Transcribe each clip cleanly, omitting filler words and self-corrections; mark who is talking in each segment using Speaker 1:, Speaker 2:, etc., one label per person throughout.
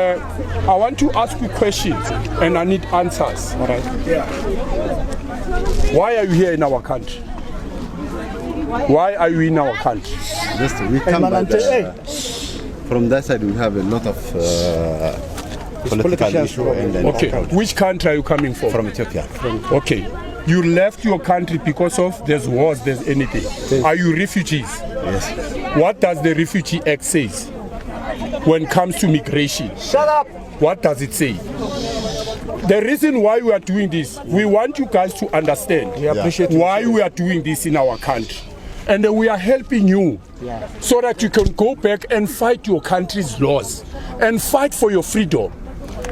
Speaker 1: I want to ask you questions and I need answers.
Speaker 2: All right. Yeah.
Speaker 1: Why are you here in our country? Why are you in our country?
Speaker 3: Just we come by from that side. We have a lot of political issues.
Speaker 1: Okay. Which country are you coming from?
Speaker 3: From Ethiopia.
Speaker 1: Okay. You left your country because of there's wars, there's anything.
Speaker 3: Yes.
Speaker 1: Are you refugees?
Speaker 3: Yes.
Speaker 1: What does the Refugee Act say when it comes to migration?
Speaker 2: Shut up!
Speaker 1: What does it say? The reason why we are doing this, we want you guys to understand why we are doing this in our country. And we are helping you so that you can go back and fight your country's laws and fight for your freedom.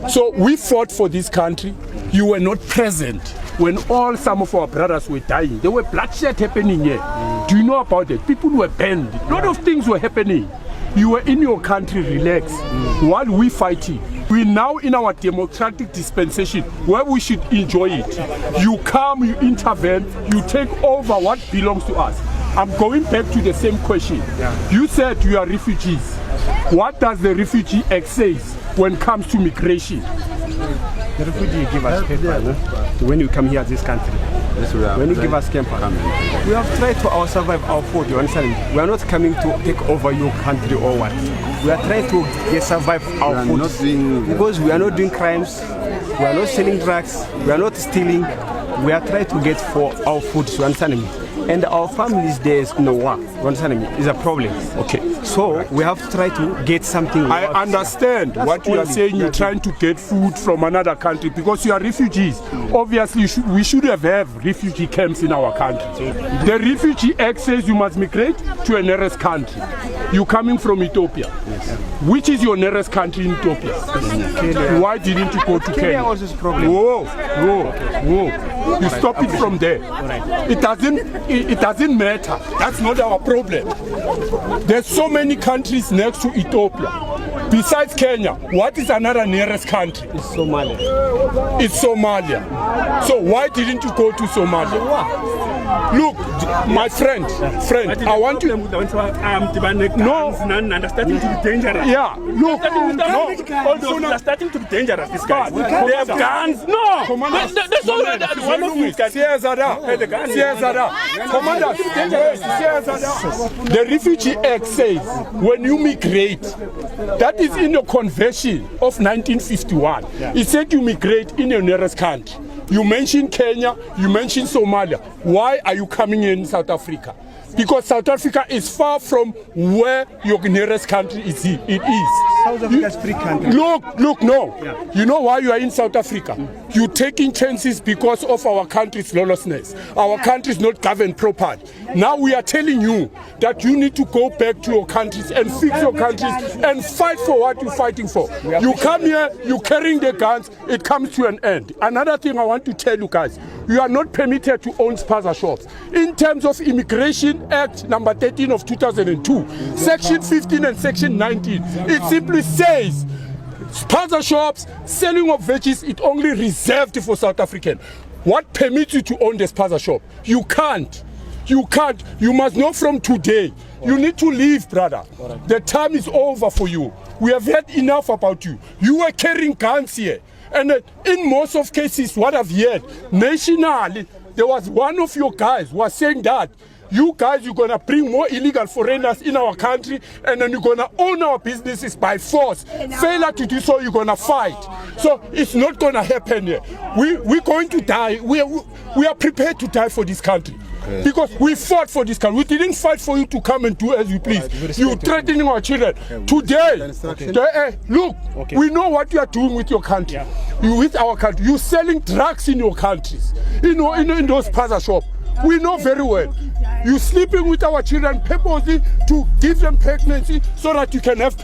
Speaker 1: So we fought for this country. You were not present when some of our brothers were dying. There were bloodshed happening here. Do you know about it? People were banned. A lot of things were happening. You were in your country, relax, while we fighting. We're now in our democratic dispensation where we should enjoy it. You come, you intervene, you take over what belongs to us. I'm going back to the same question. You said you are refugees. What does the Refugee Act say when it comes to migration?
Speaker 2: The refugee give us paper when you come here to this country. When you give us camper, we have tried to survive our food, you understand me? We are not coming to take over your country or what. We are trying to survive our food. Because we are not doing crimes, we are not selling drugs, we are not stealing. We are trying to get for our food, you understand me? And our families there is no work, you understand me? It's a problem. Okay. So we have to try to get something.
Speaker 1: I understand what you are saying. You're trying to get food from another country because you are refugees. Obviously, we should have refugee camps in our country. The Refugee Act says you must migrate to a nearest country. You're coming from Ethiopia. Which is your nearest country in Ethiopia?
Speaker 2: Kenya.
Speaker 1: Why didn't you go to Kenya?
Speaker 2: Kenya also is a problem.
Speaker 1: Whoa. You stop it from there. It doesn't matter. That's not our problem. There's so many countries next to Ethiopia. Besides Kenya, what is another nearest country?
Speaker 2: It's Somalia.
Speaker 1: It's Somalia. So why didn't you go to Somalia? Look, my friend, I want you.
Speaker 4: No, starting to be dangerous.
Speaker 1: Yeah, look,
Speaker 4: They're starting to be dangerous. These guys, they have guns. No, that's all. One of you can.
Speaker 1: Commander, the Refugee Act says when you migrate, that is in the Convention of 1951. It said you migrate in your nearest country. You mentioned Kenya, you mentioned Somalia. Why are you coming in South Africa? Because South Africa is far from where your nearest country is. It is.
Speaker 2: South Africa is free country.
Speaker 1: Look, no. Yeah. You know why you are in South Africa? You're taking chances because of our country's lawlessness. Our country is not governed properly. Now we are telling you that you need to go back to your countries and fix your countries and fight for what you're fighting for. You come here, you're carrying the guns, it comes to an end. Another thing I want to tell you guys, you are not permitted to own spaza shops. In terms of Immigration Act number 13 of 2002, Section 15 and Section 19, it simply says spaza shops, selling of veggies, it only reserved for South African. What permits you to own the spaza shop? You can't. You must know from today. You need to leave, brother. The time is over for you. We have heard enough about you. You were carrying guns here. And in most of cases, what I've heard, nationally, there was one of your guys who was saying that you guys, you're going to bring more illegal foreigners in our country and then you're going to own our businesses by force. Failure to do so, you're going to fight. So it's not going to happen here. We're going to die. We are prepared to die for this country. Because we fought for this country. We didn't fight for you to come and do as you please. You're threatening our children. Today, look, we know what you are doing with your country. With our country. You're selling drugs in your countries. In those spaza shops. We know very well. You're sleeping with our children purposely to give them pregnancy so that you can have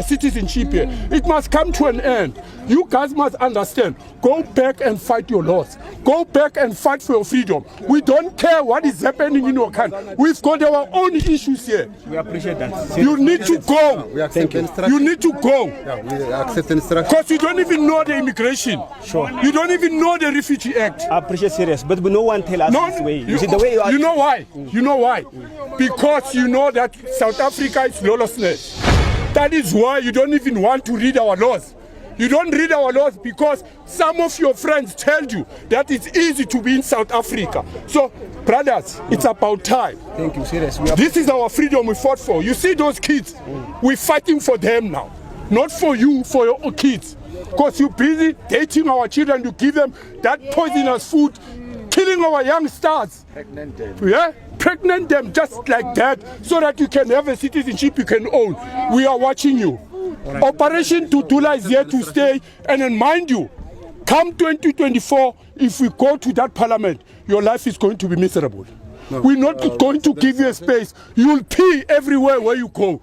Speaker 1: citizenship here. It must come to an end. You guys must understand. Go back and fight your laws. Go back and fight for your freedom. We don't care what is happening in your country. We've got our own issues here.
Speaker 2: We appreciate that.
Speaker 1: You need to go. You need to go.
Speaker 3: We accept instruction.
Speaker 1: Because you don't even know the immigration.
Speaker 2: Sure.
Speaker 1: You don't even know the Refugee Act.
Speaker 2: I appreciate serious, but no one tell us this way. You see the way
Speaker 1: you know why? You know why? Because you know that South Africa is lawlessness. That is why you don't even want to read our laws. You don't read our laws because some of your friends tell you that it's easy to be in South Africa. So, brothers, it's about time.
Speaker 2: Thank you, serious.
Speaker 1: This is our freedom we fought for. You see those kids? We're fighting for them now. Not for you, for your kids. Because you're busy dating our children to give them that poisonous food, killing our young stars. Pregnant them. Yeah? Pregnant them just like that so that you can have a citizenship you can own. We are watching you. Operation Tutula is here to stay. And then mind you, come 2024, if we go to that parliament, your life is going to be miserable. We're not going to give you a space. You'll pee everywhere where you go.